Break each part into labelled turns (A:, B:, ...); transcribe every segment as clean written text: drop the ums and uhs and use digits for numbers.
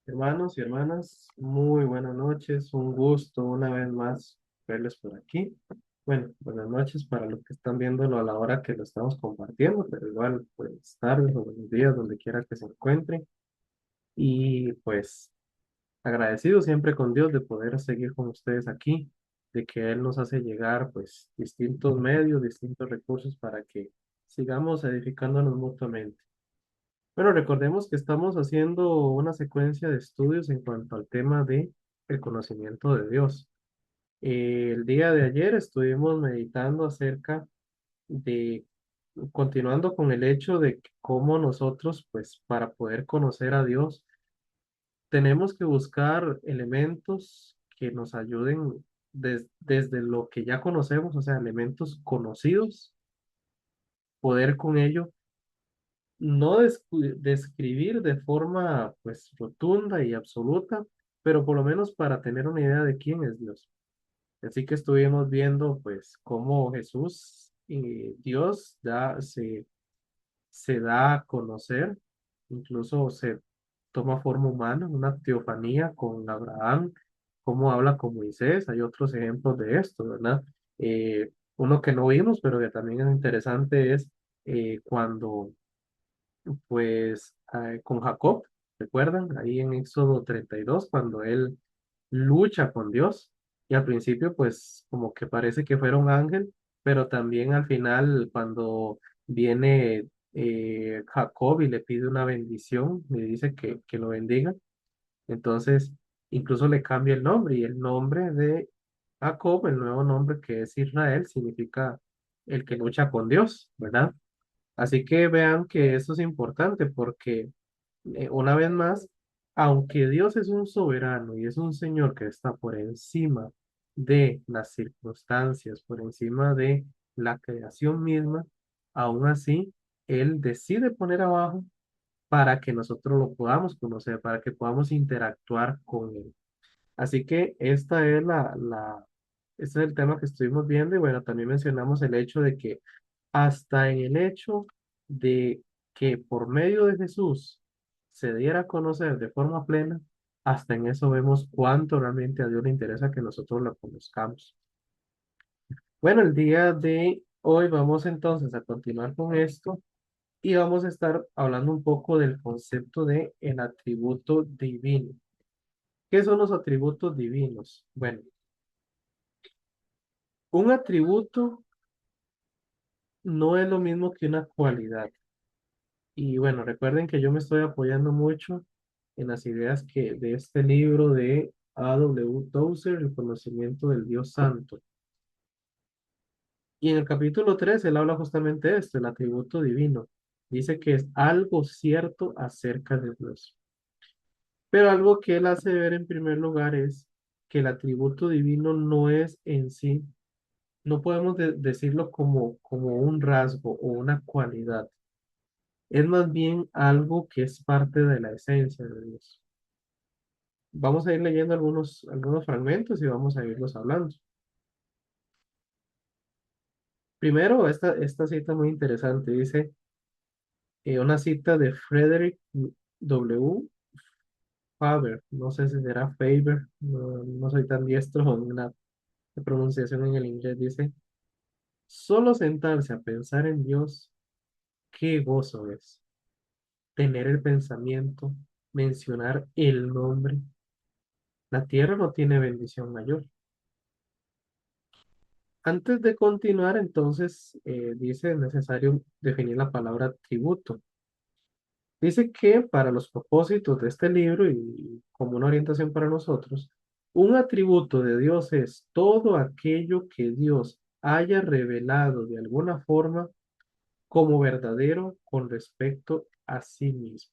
A: Hermanos y hermanas, muy buenas noches, un gusto una vez más verles por aquí. Bueno, buenas noches para los que están viéndolo a la hora que lo estamos compartiendo, pero igual, buenas tardes o buenos días, donde quiera que se encuentren. Y pues agradecido siempre con Dios de poder seguir con ustedes aquí, de que Él nos hace llegar pues distintos medios, distintos recursos para que sigamos edificándonos mutuamente. Bueno, recordemos que estamos haciendo una secuencia de estudios en cuanto al tema de el conocimiento de Dios. El día de ayer estuvimos meditando acerca de, continuando con el hecho de que cómo nosotros, pues, para poder conocer a Dios, tenemos que buscar elementos que nos ayuden desde lo que ya conocemos, o sea, elementos conocidos, poder con ello no describir de forma pues rotunda y absoluta, pero por lo menos para tener una idea de quién es Dios. Así que estuvimos viendo pues cómo Jesús y Dios se da a conocer, incluso se toma forma humana, una teofanía con Abraham, cómo habla con Moisés, hay otros ejemplos de esto, ¿verdad? Uno que no vimos, pero que también es interesante es cuando pues con Jacob, ¿recuerdan? Ahí en Éxodo 32 cuando él lucha con Dios y al principio pues como que parece que fuera un ángel, pero también al final cuando viene Jacob y le pide una bendición, le dice que lo bendiga, entonces incluso le cambia el nombre y el nombre de Jacob, el nuevo nombre que es Israel, significa el que lucha con Dios, ¿verdad? Así que vean que eso es importante porque una vez más, aunque Dios es un soberano y es un Señor que está por encima de las circunstancias, por encima de la creación misma, aún así, Él decide poner abajo para que nosotros lo podamos conocer, para que podamos interactuar con Él. Así que este es el tema que estuvimos viendo y bueno, también mencionamos el hecho de que hasta en el hecho de que por medio de Jesús se diera a conocer de forma plena, hasta en eso vemos cuánto realmente a Dios le interesa que nosotros lo conozcamos. Bueno, el día de hoy vamos entonces a continuar con esto y vamos a estar hablando un poco del concepto de el atributo divino. ¿Qué son los atributos divinos? Bueno, un atributo no es lo mismo que una cualidad. Y bueno, recuerden que yo me estoy apoyando mucho en las ideas que de este libro de A.W. Tozer, El conocimiento del Dios Santo. Y en el capítulo 3 él habla justamente de esto, el atributo divino. Dice que es algo cierto acerca de Dios. Pero algo que él hace ver en primer lugar es que el atributo divino no es en sí, no podemos decirlo como un rasgo o una cualidad. Es más bien algo que es parte de la esencia de Dios. Vamos a ir leyendo algunos fragmentos y vamos a irlos hablando. Primero, esta cita muy interesante, dice una cita de Frederick W. Faber, no sé si será Faber, no soy tan diestro en la pronunciación en el inglés, dice, solo sentarse a pensar en Dios, qué gozo es, tener el pensamiento, mencionar el nombre, la tierra no tiene bendición mayor. Antes de continuar, entonces, dice es necesario definir la palabra tributo. Dice que para los propósitos de este libro y como una orientación para nosotros, un atributo de Dios es todo aquello que Dios haya revelado de alguna forma como verdadero con respecto a sí mismo.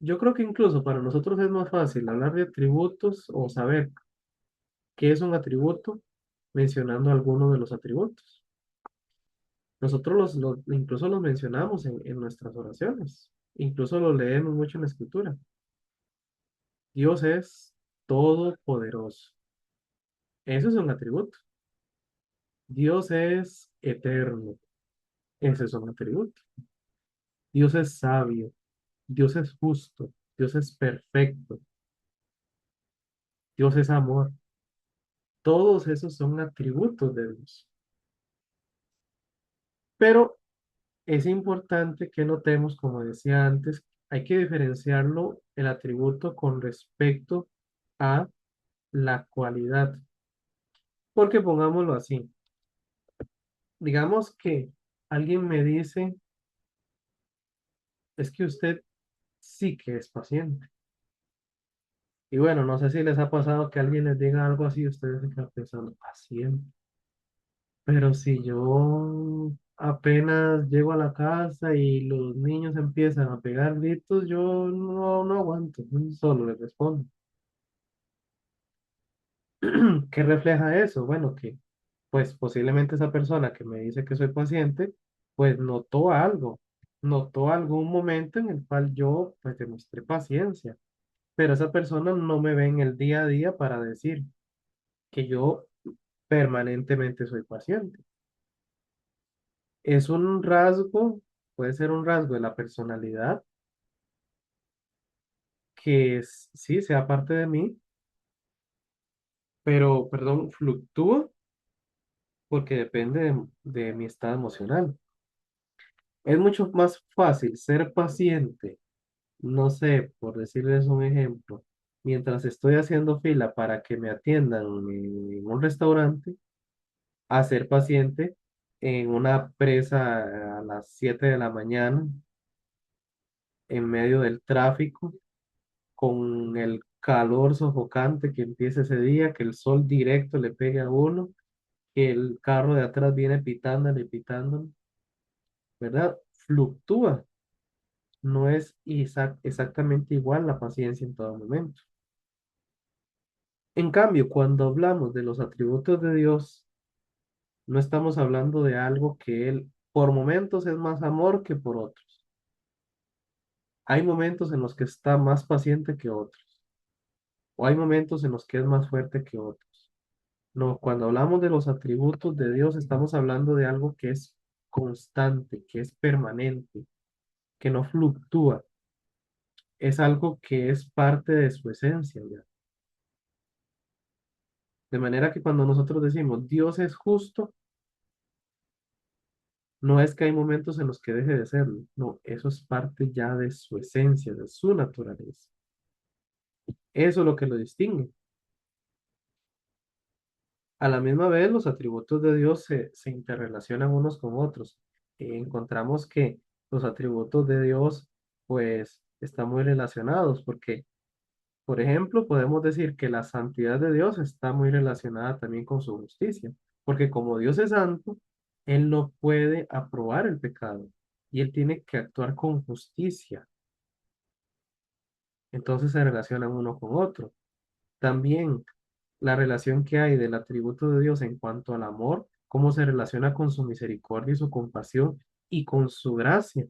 A: Yo creo que incluso para nosotros es más fácil hablar de atributos o saber qué es un atributo mencionando alguno de los atributos. Nosotros incluso los mencionamos en nuestras oraciones, incluso los leemos mucho en la escritura. Dios es todopoderoso. Eso es un atributo. Dios es eterno. Ese es un atributo. Dios es sabio. Dios es justo, Dios es perfecto, Dios es amor. Todos esos son atributos de Dios. Pero es importante que notemos, como decía antes, hay que diferenciarlo el atributo con respecto a la cualidad. Porque pongámoslo así, digamos que alguien me dice, es que usted sí que es paciente. Y bueno, no sé si les ha pasado que alguien les diga algo así, ustedes se quedan pensando, paciente. Pero si yo apenas llego a la casa y los niños empiezan a pegar gritos, yo no aguanto, solo les respondo. ¿Qué refleja eso? Bueno, que pues posiblemente esa persona que me dice que soy paciente, pues notó algún momento en el cual yo pues demostré paciencia, pero esa persona no me ve en el día a día para decir que yo permanentemente soy paciente. Es un rasgo, puede ser un rasgo de la personalidad sí, sea parte de mí, pero, perdón, fluctúa porque depende de mi estado emocional. Es mucho más fácil ser paciente, no sé, por decirles un ejemplo, mientras estoy haciendo fila para que me atiendan en un restaurante, a ser paciente en una presa a las 7 de la mañana, en medio del tráfico, con el calor sofocante que empieza ese día, que el sol directo le pegue a uno, que el carro de atrás viene pitándole, pitándole, ¿verdad? Fluctúa, no es exactamente igual la paciencia en todo momento. En cambio, cuando hablamos de los atributos de Dios, no estamos hablando de algo que Él por momentos es más amor que por otros. Hay momentos en los que está más paciente que otros, o hay momentos en los que es más fuerte que otros. No, cuando hablamos de los atributos de Dios, estamos hablando de algo que es constante, que es permanente, que no fluctúa. Es algo que es parte de su esencia, ¿ya? De manera que cuando nosotros decimos Dios es justo, no es que hay momentos en los que deje de serlo, no, eso es parte ya de su esencia, de su naturaleza. Eso es lo que lo distingue. A la misma vez, los atributos de Dios se interrelacionan unos con otros. Encontramos que los atributos de Dios, pues, están muy relacionados, porque, por ejemplo, podemos decir que la santidad de Dios está muy relacionada también con su justicia, porque como Dios es santo, Él no puede aprobar el pecado y Él tiene que actuar con justicia. Entonces se relacionan uno con otro. También la relación que hay del atributo de Dios en cuanto al amor, cómo se relaciona con su misericordia y su compasión y con su gracia.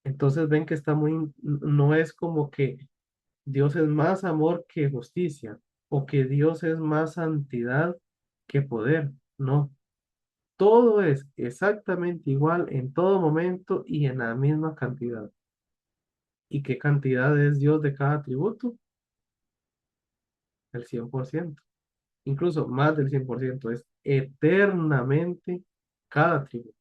A: Entonces ven que está no es como que Dios es más amor que justicia o que Dios es más santidad que poder. No, todo es exactamente igual en todo momento y en la misma cantidad. ¿Y qué cantidad es Dios de cada atributo? El 100%, incluso más del 100%, es eternamente cada atributo.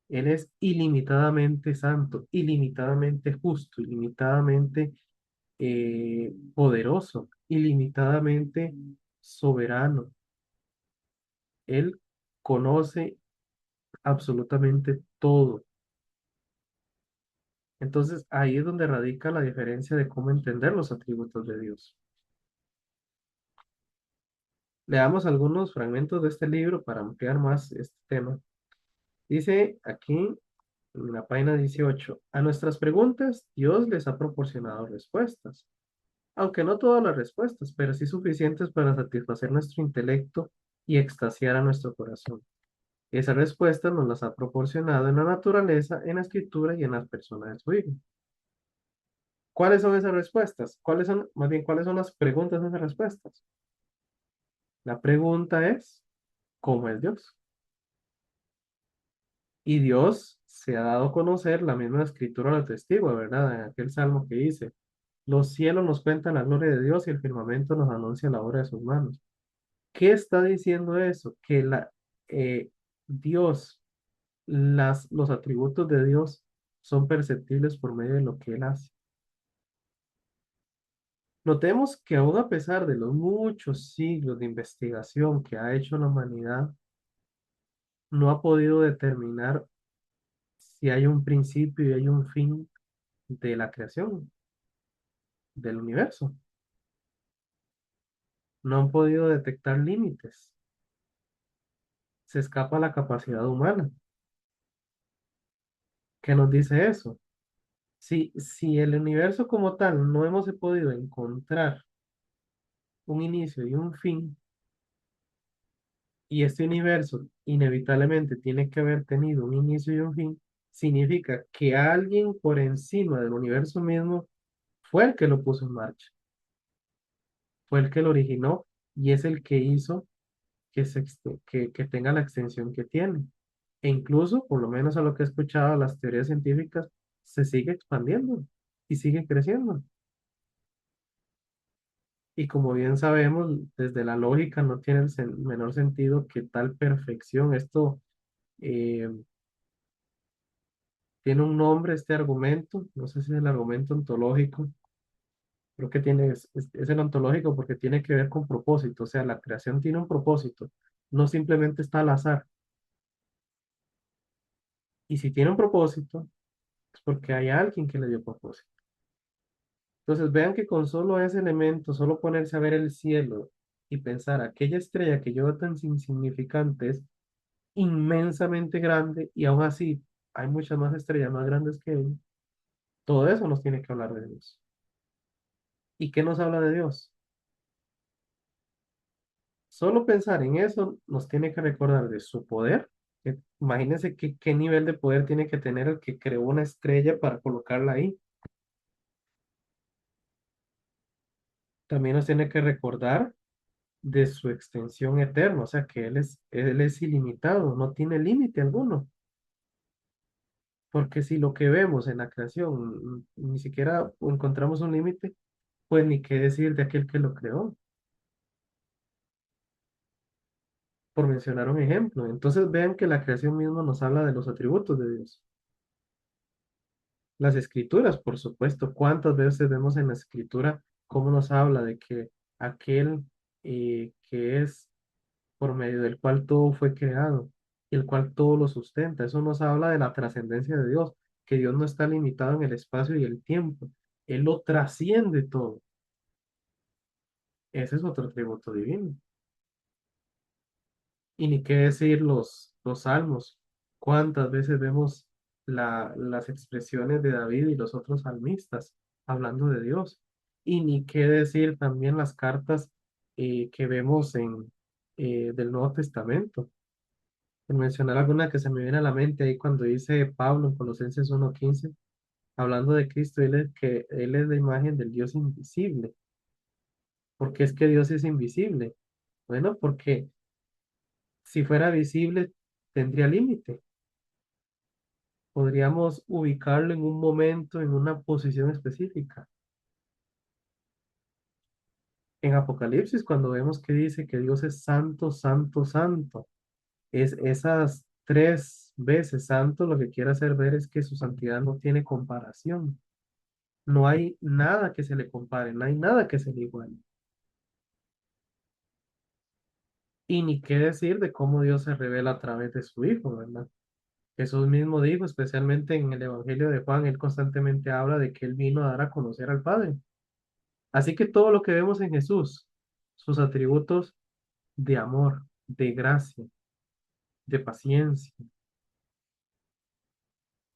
A: Él es ilimitadamente santo, ilimitadamente justo, ilimitadamente poderoso, ilimitadamente soberano. Él conoce absolutamente todo. Entonces ahí es donde radica la diferencia de cómo entender los atributos de Dios. Leamos algunos fragmentos de este libro para ampliar más este tema. Dice aquí en la página 18, a nuestras preguntas Dios les ha proporcionado respuestas, aunque no todas las respuestas, pero sí suficientes para satisfacer nuestro intelecto y extasiar a nuestro corazón. Esas respuestas nos las ha proporcionado en la naturaleza, en la escritura y en las personas de su Hijo. ¿Cuáles son esas respuestas? ¿Cuáles son, más bien, cuáles son las preguntas de esas respuestas? La pregunta es, ¿cómo es Dios? Y Dios se ha dado a conocer, la misma escritura lo atestigua, ¿verdad? En aquel salmo que dice, los cielos nos cuentan la gloria de Dios y el firmamento nos anuncia la obra de sus manos. ¿Qué está diciendo eso? Que Dios, los atributos de Dios son perceptibles por medio de lo que Él hace. Notemos que aún a pesar de los muchos siglos de investigación que ha hecho la humanidad, no ha podido determinar si hay un principio y hay un fin de la creación, del universo. No han podido detectar límites. Se escapa la capacidad humana. ¿Qué nos dice eso? Si el universo como tal no hemos podido encontrar un inicio y un fin, y este universo inevitablemente tiene que haber tenido un inicio y un fin, significa que alguien por encima del universo mismo fue el que lo puso en marcha, fue el que lo originó y es el que hizo que tenga la extensión que tiene. E incluso, por lo menos a lo que he escuchado, las teorías científicas, se sigue expandiendo y sigue creciendo. Y como bien sabemos, desde la lógica no tiene el menor sentido que tal perfección, esto eh, tiene un nombre, este argumento, no sé si es el argumento ontológico, creo que es el ontológico porque tiene que ver con propósito, o sea, la creación tiene un propósito, no simplemente está al azar. Y si tiene un propósito, es porque hay alguien que le dio propósito. Entonces vean que con solo ese elemento, solo ponerse a ver el cielo y pensar aquella estrella que yo veo tan insignificante es inmensamente grande y aún así hay muchas más estrellas más grandes que ella. Todo eso nos tiene que hablar de Dios. ¿Y qué nos habla de Dios? Solo pensar en eso nos tiene que recordar de su poder. Imagínense qué nivel de poder tiene que tener el que creó una estrella para colocarla ahí. También nos tiene que recordar de su extensión eterna, o sea que Él es ilimitado, no tiene límite alguno. Porque si lo que vemos en la creación ni siquiera encontramos un límite, pues ni qué decir de aquel que lo creó, por mencionar un ejemplo. Entonces vean que la creación misma nos habla de los atributos de Dios. Las escrituras, por supuesto, ¿cuántas veces vemos en la escritura cómo nos habla de que aquel que es por medio del cual todo fue creado y el cual todo lo sustenta? Eso nos habla de la trascendencia de Dios, que Dios no está limitado en el espacio y el tiempo, Él lo trasciende todo. Ese es otro atributo divino. Y ni qué decir los salmos. ¿Cuántas veces vemos las expresiones de David y los otros salmistas hablando de Dios? Y ni qué decir también las cartas que vemos del Nuevo Testamento. Por mencionar alguna que se me viene a la mente ahí cuando dice Pablo en Colosenses 1:15, hablando de Cristo, que Él es la imagen del Dios invisible. ¿Por qué es que Dios es invisible? Bueno, porque si fuera visible, tendría límite. Podríamos ubicarlo en un momento, en una posición específica. En Apocalipsis, cuando vemos que dice que Dios es santo, santo, santo, es esas tres veces santo, lo que quiere hacer ver es que su santidad no tiene comparación. No hay nada que se le compare, no hay nada que se le iguale. Y ni qué decir de cómo Dios se revela a través de su Hijo, ¿verdad? Jesús mismo dijo, especialmente en el Evangelio de Juan, él constantemente habla de que él vino a dar a conocer al Padre. Así que todo lo que vemos en Jesús, sus atributos de amor, de gracia, de paciencia,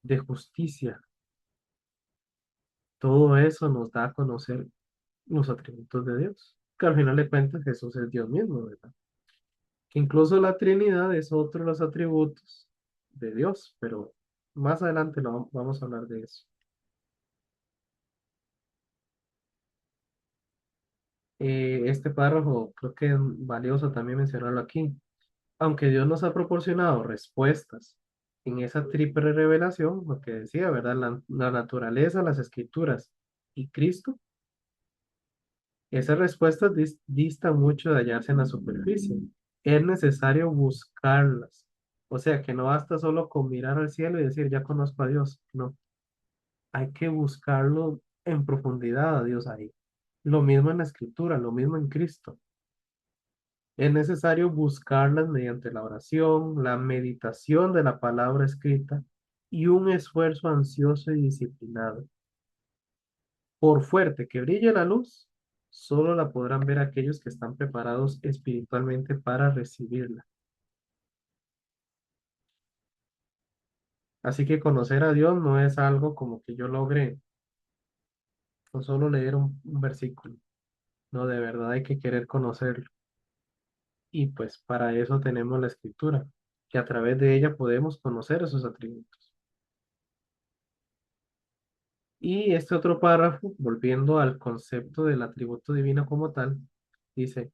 A: de justicia, todo eso nos da a conocer los atributos de Dios. Que al final de cuentas Jesús es Dios mismo, ¿verdad? Que incluso la Trinidad es otro de los atributos de Dios, pero más adelante vamos a hablar de eso. Este párrafo creo que es valioso también mencionarlo aquí. Aunque Dios nos ha proporcionado respuestas en esa triple revelación, lo que decía, ¿verdad? La naturaleza, las escrituras y Cristo, esas respuestas distan mucho de hallarse en la superficie. Es necesario buscarlas. O sea, que no basta solo con mirar al cielo y decir, ya conozco a Dios. No, hay que buscarlo en profundidad a Dios ahí. Lo mismo en la escritura, lo mismo en Cristo. Es necesario buscarlas mediante la oración, la meditación de la palabra escrita y un esfuerzo ansioso y disciplinado. Por fuerte que brille la luz, solo la podrán ver aquellos que están preparados espiritualmente para recibirla. Así que conocer a Dios no es algo como que yo logre con solo leer un versículo. No, de verdad hay que querer conocerlo. Y pues para eso tenemos la escritura, que a través de ella podemos conocer esos atributos. Y este otro párrafo, volviendo al concepto del atributo divino como tal, dice,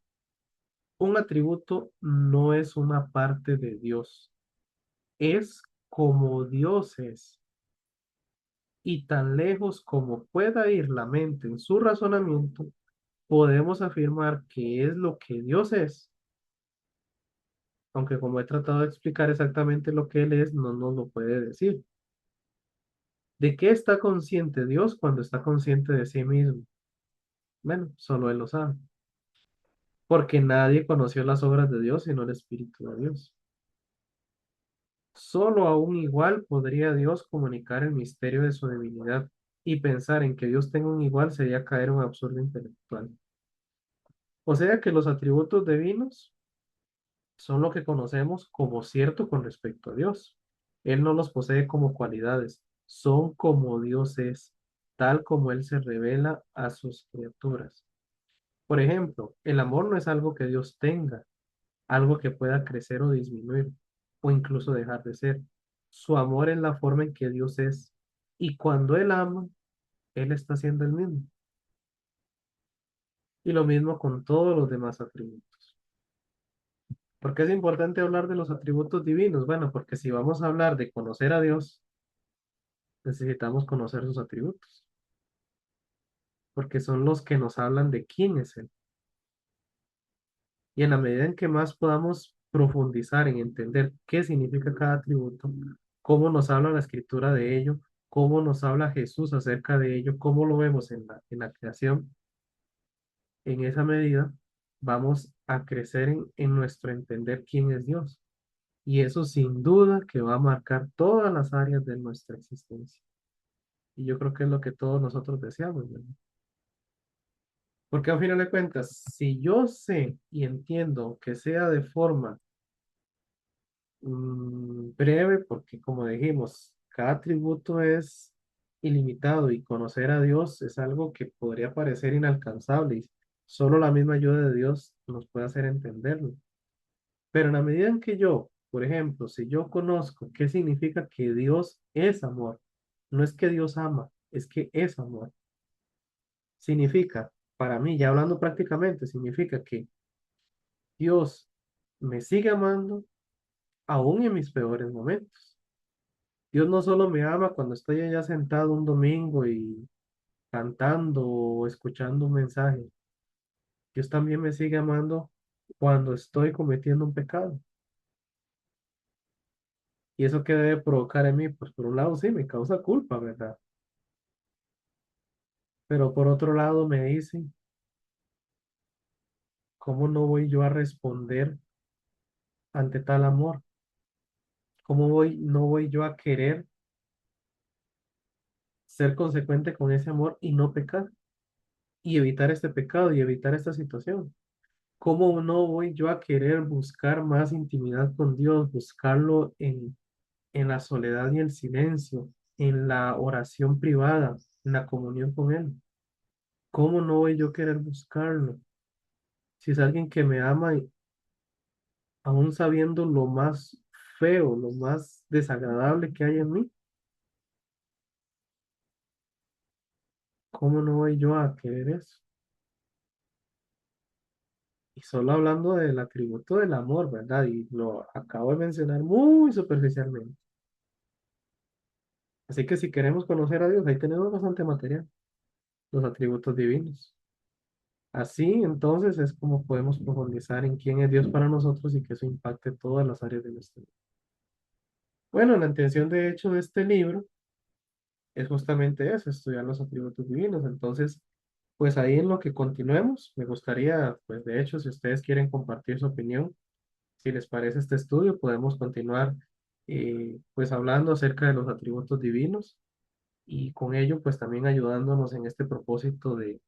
A: un atributo no es una parte de Dios, es como Dios es. Y tan lejos como pueda ir la mente en su razonamiento, podemos afirmar que es lo que Dios es, aunque como he tratado de explicar exactamente lo que Él es, no nos lo puede decir. ¿De qué está consciente Dios cuando está consciente de sí mismo? Bueno, solo Él lo sabe, porque nadie conoció las obras de Dios sino el Espíritu de Dios. Solo a un igual podría Dios comunicar el misterio de su divinidad, y pensar en que Dios tenga un igual sería caer en un absurdo intelectual. O sea que los atributos divinos son lo que conocemos como cierto con respecto a Dios. Él no los posee como cualidades, son como Dios es, tal como Él se revela a sus criaturas. Por ejemplo, el amor no es algo que Dios tenga, algo que pueda crecer o disminuir, o incluso dejar de ser. Su amor es la forma en que Dios es, y cuando Él ama, Él está siendo el mismo. Y lo mismo con todos los demás atributos. ¿Por qué es importante hablar de los atributos divinos? Bueno, porque si vamos a hablar de conocer a Dios, necesitamos conocer sus atributos, porque son los que nos hablan de quién es Él. Y en la medida en que más podamos profundizar en entender qué significa cada atributo, cómo nos habla la escritura de ello, cómo nos habla Jesús acerca de ello, cómo lo vemos en la creación, en esa medida vamos a crecer en nuestro entender quién es Dios. Y eso sin duda que va a marcar todas las áreas de nuestra existencia. Y yo creo que es lo que todos nosotros deseamos, ¿verdad? Porque al final de cuentas, si yo sé y entiendo que sea de forma breve, porque como dijimos, cada atributo es ilimitado y conocer a Dios es algo que podría parecer inalcanzable y solo la misma ayuda de Dios nos puede hacer entenderlo. Pero en la medida en que yo, por ejemplo, si yo conozco qué significa que Dios es amor, no es que Dios ama, es que es amor. Significa, para mí, ya hablando prácticamente, significa que Dios me sigue amando aún en mis peores momentos. Dios no solo me ama cuando estoy allá sentado un domingo y cantando o escuchando un mensaje. Dios también me sigue amando cuando estoy cometiendo un pecado. ¿Y eso qué debe provocar en mí? Pues por un lado sí, me causa culpa, ¿verdad? Pero por otro lado me dice, ¿cómo no voy yo a responder ante tal amor? No voy yo a querer ser consecuente con ese amor y no pecar y evitar este pecado y evitar esta situación? ¿Cómo no voy yo a querer buscar más intimidad con Dios, buscarlo en la soledad y el silencio, en la oración privada, en la comunión con Él? ¿Cómo no voy yo a querer buscarlo? Si es alguien que me ama, y aún sabiendo lo más feo, lo más desagradable que hay en mí, ¿cómo no voy yo a querer eso? Y solo hablando del atributo del amor, ¿verdad? Y lo acabo de mencionar muy superficialmente. Así que si queremos conocer a Dios, ahí tenemos bastante material, los atributos divinos. Así, entonces, es como podemos profundizar en quién es Dios para nosotros y que eso impacte todas las áreas de nuestra vida. Bueno, la intención de hecho de este libro es justamente eso, estudiar los atributos divinos. Entonces, pues ahí en lo que continuemos, me gustaría, pues de hecho, si ustedes quieren compartir su opinión, si les parece este estudio, podemos continuar pues hablando acerca de los atributos divinos y con ello pues también ayudándonos en este propósito de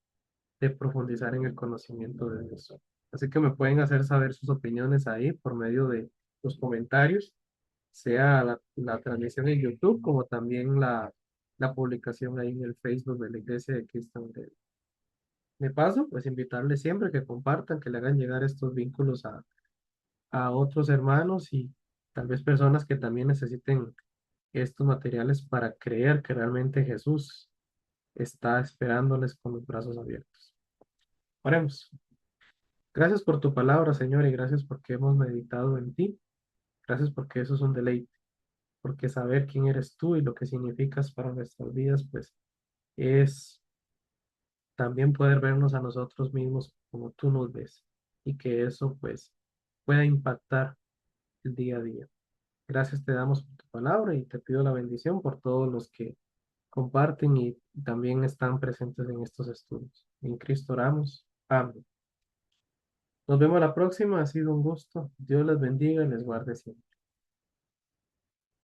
A: profundizar en el conocimiento de Dios. Así que me pueden hacer saber sus opiniones ahí por medio de los comentarios, sea la transmisión en YouTube como también la publicación ahí en el Facebook de la Iglesia de Cristo en Grey. De paso, pues invitarles siempre que compartan, que le hagan llegar estos vínculos a otros hermanos y tal vez personas que también necesiten estos materiales para creer que realmente Jesús está esperándoles con los brazos abiertos. Oremos. Gracias por tu palabra, Señor, y gracias porque hemos meditado en ti. Gracias porque eso es un deleite, porque saber quién eres tú y lo que significas para nuestras vidas, pues es también poder vernos a nosotros mismos como tú nos ves y que eso pues pueda impactar el día a día. Gracias te damos por tu palabra y te pido la bendición por todos los que comparten y también están presentes en estos estudios. En Cristo oramos. Amén. Nos vemos la próxima. Ha sido un gusto. Dios les bendiga y les guarde siempre.